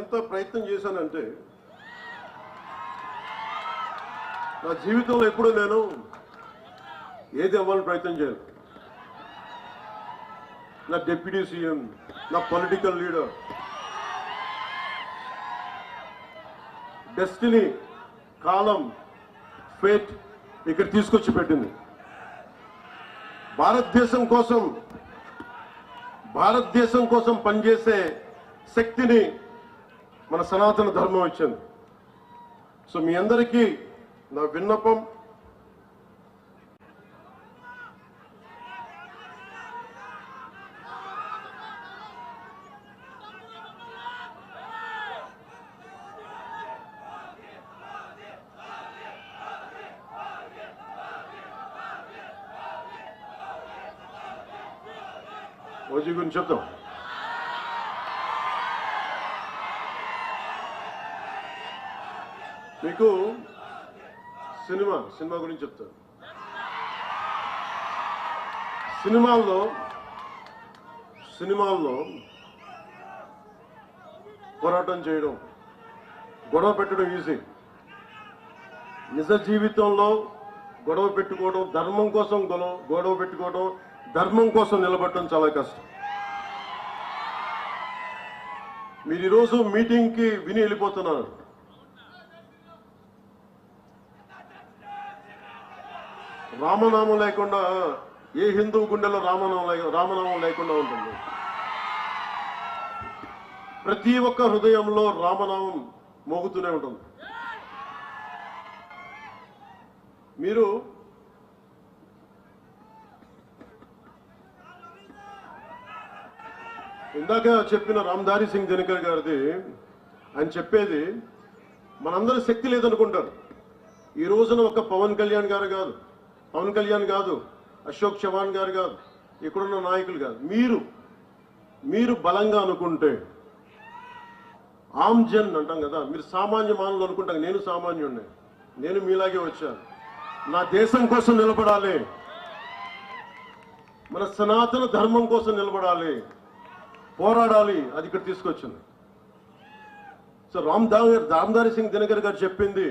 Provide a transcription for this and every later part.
ఎంత ప్రయత్నం చేశానంటే నా జీవితంలో ఎప్పుడు నేను ఏది అవ్వాలని ప్రయత్నం చేయను. నా డిప్యూటీ సీఎం, నా పొలిటికల్ లీడర్, డెస్టినీ, కాలం, ఫేట్ ఇక్కడ తీసుకొచ్చి పెట్టింది. భారతదేశం కోసం పనిచేసే శక్తిని మన సనాతన ధర్మం ఇచ్చింది. సో మీ అందరికీ నా విన్నపం, ఓజీ గురించి చెప్తాం. మీకు సినిమా గురించి చెప్తాను. సినిమాల్లో పోరాటం చేయడం, గొడవ పెట్టడం ఈజీ. నిజ జీవితంలో గొడవ పెట్టుకోవడం, ధర్మం కోసం గొడవ పెట్టుకోవడం, ధర్మం కోసం నిలబడటం చాలా కష్టం. మీరు ఈరోజు మీటింగ్కి విని వెళ్ళిపోతున్నారు. రామనామం లేకుండా ఏ హిందూ గుండెలో రామనామం లేకుండా ఉంటుంది. ప్రతి ఒక్క హృదయంలో రామనామం మోగుతూనే ఉంటుంది. మీరు ఇందాక చెప్పిన రామ్ధారీ సింగ్ దినకర్ గారిది ఆయన చెప్పేది మనందరి శక్తి లేదనుకుంటారు. ఈ రోజున ఒక పవన్ కళ్యాణ్ కాదు, అశోక్ చవాన్ గారు కాదు, ఇక్కడున్న నాయకులు కాదు, మీరు బలంగా అనుకుంటే, ఆమ్ జన్ అంటాం కదా, మీరు సామాన్య మానవులు అనుకుంటాం. నేను సామాన్యుడిని, నేను మీలాగే వచ్చాను. నా దేశం కోసం నిలబడాలి, మన సనాతన ధర్మం కోసం నిలబడాలి, పోరాడాలి. అది ఇక్కడ తీసుకొచ్చింది. సో రామ్ధారీ సింగ్ దినకర్ గారు చెప్పింది,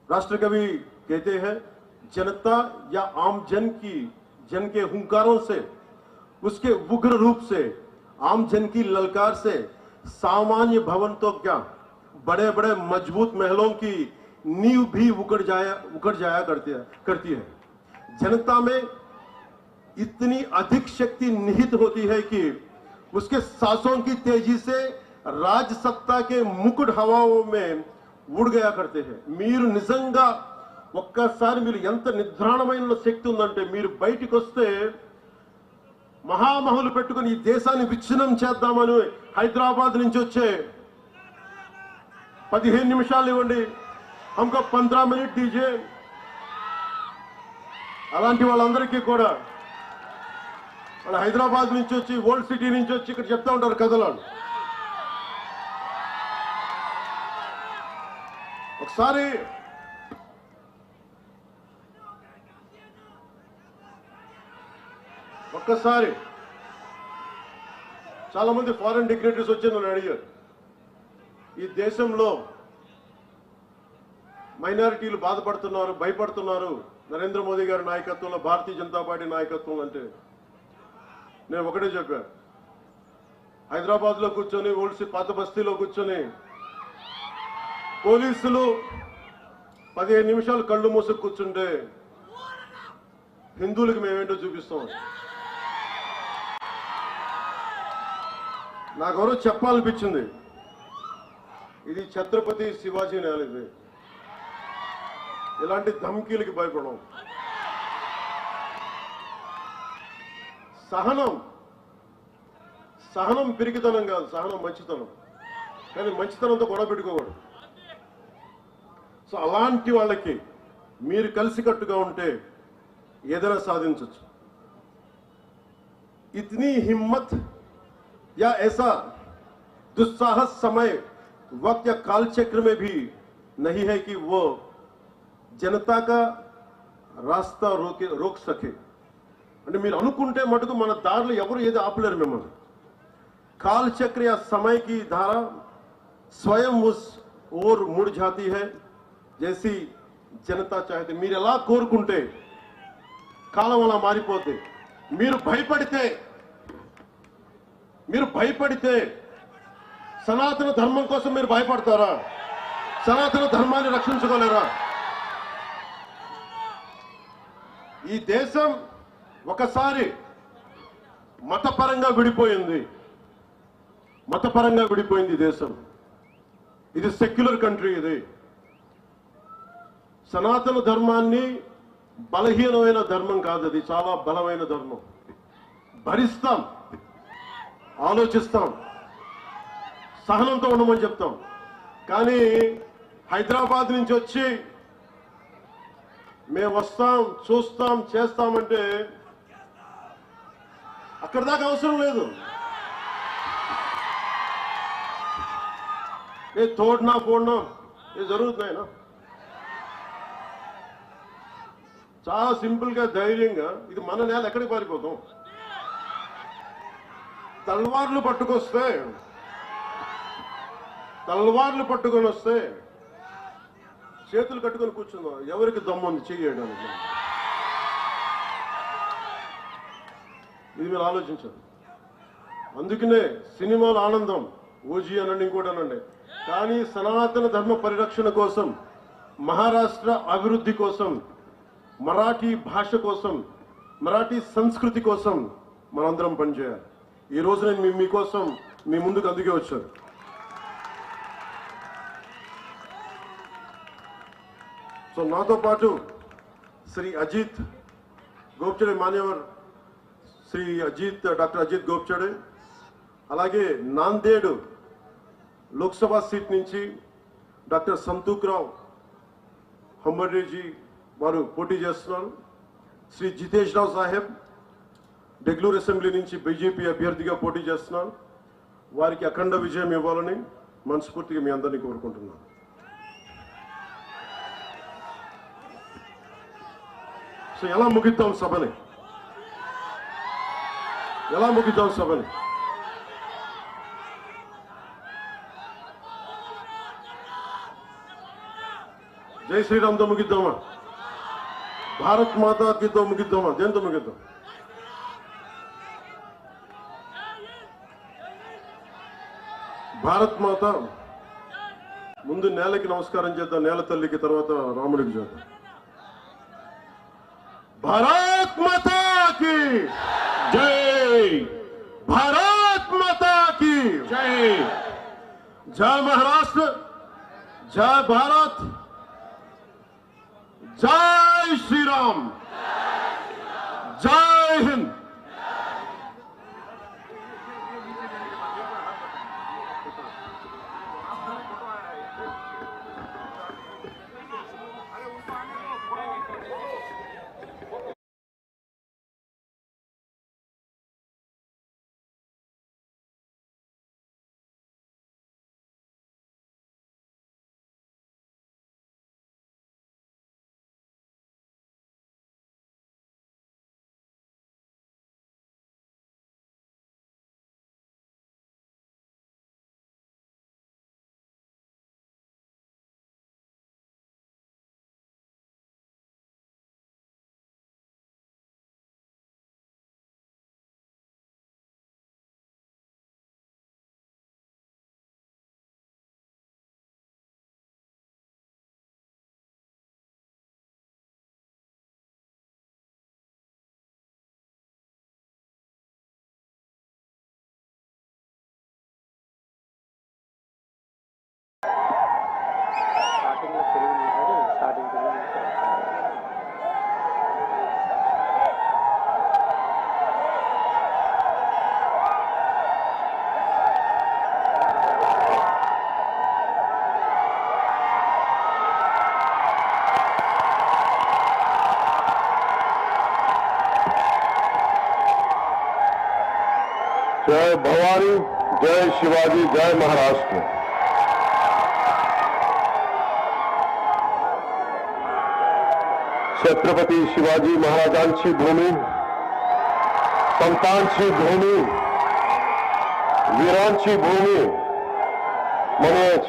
राष्ट्र कवि कहते हैं, जनता या आम जन के हुंकारों से, उसके उग्र रूप से, आम जन की ललकार से सामान्य भवन तो क्या, बड़े बड़े मजबूत महलों की नींव भी उखड़ जाया करती है. जनता में इतनी अधिक शक्ति निहित होती है कि उसके सांसों की तेजी से राज सत्ता के मुकुट हवाओं में ఊడ్ గయా కర్తే హై. మీరు నిజంగా ఒక్కసారి మీరు ఎంత నిద్రాణమైన శక్తి ఉందంటే, మీరు బయటికి వస్తే మహామహులు పెట్టుకుని ఈ దేశాన్ని విచ్ఛిన్నం చేద్దామని హైదరాబాద్ నుంచి వచ్చే 15 నిమిషాలు ఇవ్వండి, హమ్కో 15 మినిట్ దీజే, అలాంటి వాళ్ళందరికీ కూడా వాళ్ళు హైదరాబాద్ నుంచి వచ్చి, ఓల్డ్ సిటీ నుంచి వచ్చి ఇక్కడ చెప్తా ఉంటారు కథలు. ఒక్కసారి చాలా మంది ఫారెన్ డిగ్నిటరీస్ వచ్చి నన్ను అడిగారు, ఈ దేశంలో మైనారిటీలు బాధపడుతున్నారు, భయపడుతున్నారు నరేంద్ర మోదీ గారి నాయకత్వంలో, భారతీయ జనతా పార్టీ నాయకత్వం అంటే. నేను ఒకటే చెప్పాను, హైదరాబాద్ లో కూర్చొని, పాత బస్తీలో కూర్చొని పోలీసులు 15 నిమిషాలు కళ్ళు మూసి కూర్చుంటే హిందువులకు మేమేంటో చూపిస్తాం. నాకెవరో చెప్పాలనిపించింది, ఇది ఛత్రపతి శివాజీ నేల, ఇది ఇలాంటి ధమ్కీలకి భయపడం. సహనం పిరికితనం కాదు, సహనం మంచితనం. కానీ మంచితనంతో గొడవ పెట్టుకోకూడదు. సో అలాంటి వాళ్ళకి మీరు కలిసికట్టుగా ఉంటే ఏదైనా సాధించవచ్చు. ఇతనీ హిమ్మత్ या ऐसा दुस्साहस समय वक्त या काल चक्र में भी नहीं है कि वो जनता का रास्ता रोक सके. అంటే మీరు అనుకుంటే మటుకు మన దారిలో ఎవరు ఏది ఆపలేరు మిమ్మల్ని. काल चक्र या समय की धारा स्वयं उस ओर मुड़ जाती है जैसी जनता चाहते। మీరు ఎలా కోరుకుంటే కాలం అలా మారిపోతే, మీరు భయపడితే సనాతన ధర్మం కోసం మీరు భయపడతారా? సనాతన ధర్మాన్ని రక్షించుకోలేరా? ఈ దేశం ఒకసారి మతపరంగా విడిపోయింది. దేశం ఇది సెక్యులర్ కంట్రీ. ఇది సనాతన ధర్మాన్ని బలహీనమైన ధర్మం కాదు, అది చాలా బలమైన ధర్మం. భరిస్తాం, ఆలోచిస్తాం, సహనంతో ఉండమని చెప్తాం. కానీ హైదరాబాద్ నుంచి వచ్చి మేము వస్తాం, చూస్తాం, చేస్తామంటే అక్కడ దాకా అవసరం లేదు. ఏ తోడనా పోడనా ఏ జరుగుతున్నాయినా చాలా సింపుల్ గా ధైర్యంగా, ఇది మన నేల, ఎక్కడికి పారిపోతాం? తల్వార్లు పట్టుకొని వస్తే చేతులు కట్టుకొని కూర్చుందాం. ఎవరికి దమ్ముంది చెయ్యడానికి? ఇది మీరు ఆలోచించండి. అందుకనే సినిమాల ఆనందం, ఓజీ అనండి, ఇంకోటి అనండి, కానీ సనాతన ధర్మ పరిరక్షణ కోసం, మహారాష్ట్ర అభివృద్ధి కోసం, మరాఠీ భాష కోసం, మరాఠీ సంస్కృతి కోసం మనందరం పనిచేయాలి. ఈ రోజు నేను మీకోసం మీ ముందుకు అందుకే వచ్చాను. సో నాతో పాటు శ్రీ అజిత్ గోప్చడే, మాన్యవర్ శ్రీ అజిత్, డాక్టర్ అజిత్ గోప్చడే, అలాగే నాందేడ్ లోక్సభ సీట్ నుంచి డాక్టర్ సంతూక్రావు హంబర్డేజీ వారు పోటీ చేస్తున్నారు. శ్రీ జితేష్ రావు సాహెబ్ డెగ్లూరు అసెంబ్లీ నుంచి బీజేపీ అభ్యర్థిగా పోటీ చేస్తున్నారు. వారికి అఖండ విజయం ఇవ్వాలని మనస్ఫూర్తిగా మీ అందరినీ కోరుకుంటున్నాను. సో ఎలా ముగిద్దాం సభని? జై శ్రీరామ్తో ముగిద్దామా? భారత్ మాతాకితో ముగిద్దామా? దేంతో ముగిద్దాం? భారత్ మాత ముందు నేలకి నమస్కారం చేద్దాం, నేల తల్లికి, తర్వాత రాముడికి చేద్దాం. భారత్ మాతా की जय, भारत माता की जय, जय महाराष्ट्र, जय भारत, जय श्री राम, जय हिंद. जय भवानी, जय शिवाजी, जय महाराष्ट्र. छत्रपती शिवाजी महाराजांची भूमी, संतांची भूमी, वीरांची भूमी म्हणजेच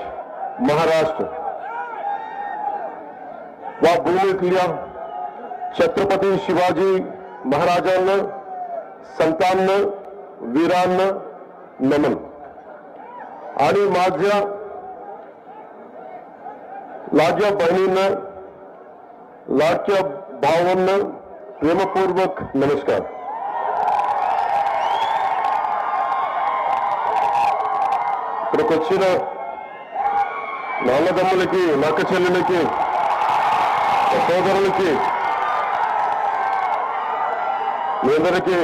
महाराष्ट्र. या भूमीतल्या छत्रपती शिवाजी महाराजांना, संतांना, वीरांना नमन. आणि माझ्या लाडक्या बहिणींना, लाडक्या भावांना प्रेमपूर्वक नमस्कार. ఇక్కడికి వచ్చిన నా అన్నదమ్ములకి, నా అక్క చెల్లెలకి, సోదరులకి, మీ అందరికీ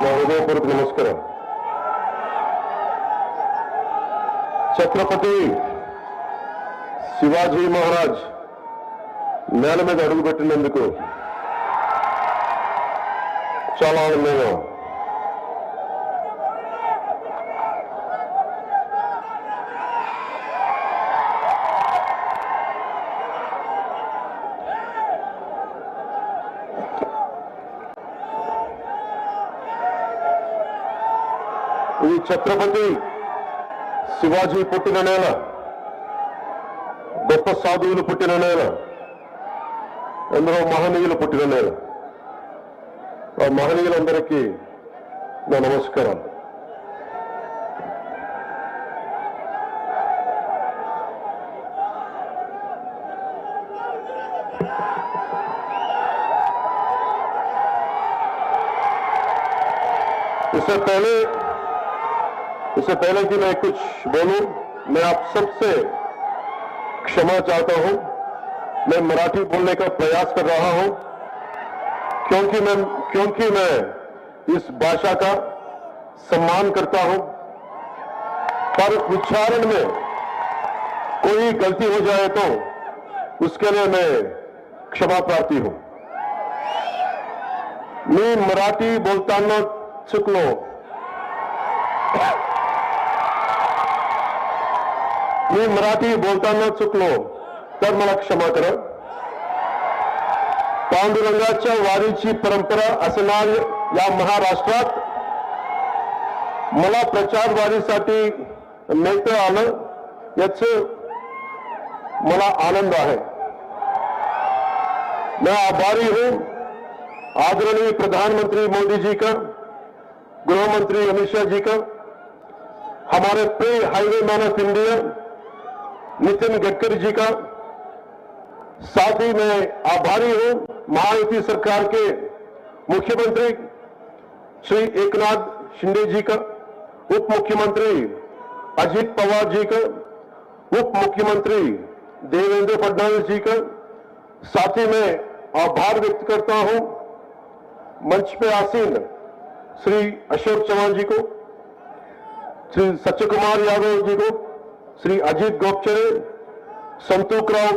నా హృదయపూర్వక నమస్కారం. ఛత్రపతి శివాజీ మహారాజ్ నేల మీద అడుగుపెట్టినందుకు చాలా ఆనందంగా. ఈ ఛత్రపతి శివాజీ పుట్టిన నేల, గొప్ప సాధువులు పుట్టిన నేల, ఎందరో మహనీయులు పుట్టిన నేల. ఆ మహనీయులందరికీ నా నమస్కారం. इससे पहले कि मैं कुछ बोलूं, मैं आप सबसे क्षमा चाहता हूं. मैं मराठी बोलने का प्रयास कर रहा हूं क्योंकि मैं इस भाषा का सम्मान करता हूं. पर उच्चारण में कोई गलती हो जाए तो उसके लिए मैं क्षमा प्रार्थी हूं. मी मराठी बोलताना चुकलो, मी मराठी बोलताना चुकलो तर मला क्षमा करा. पांडुरंगाच्या वारीची परंपरा असणाऱ्या या महाराष्ट्रात मला प्रचार वारीसाठी नेता आलं याचे मला आनंद आहे. मैं आभारी हूं आदरणीय प्रधानमंत्री मोदी जी का, गृह मंत्री अमित शाह जी का, हमारे प्रिय highway man of India Nitin Gadkari ji का. साथ ही मैं आभारी हूं महायुति सरकार के मुख्यमंत्री श्री एकनाथ शिंदे जी का, उप मुख्यमंत्री अजित पवार जी का, उप मुख्यमंत्री देवेंद्र फडणवीस जी का. साथ ही मैं आभार व्यक्त करता हूं मंच पे आसीन श्री अशोक चौहान जी को, श्री सच्चकुमार यादव जी को, श्री अजीत गोपचरे, संतोख राव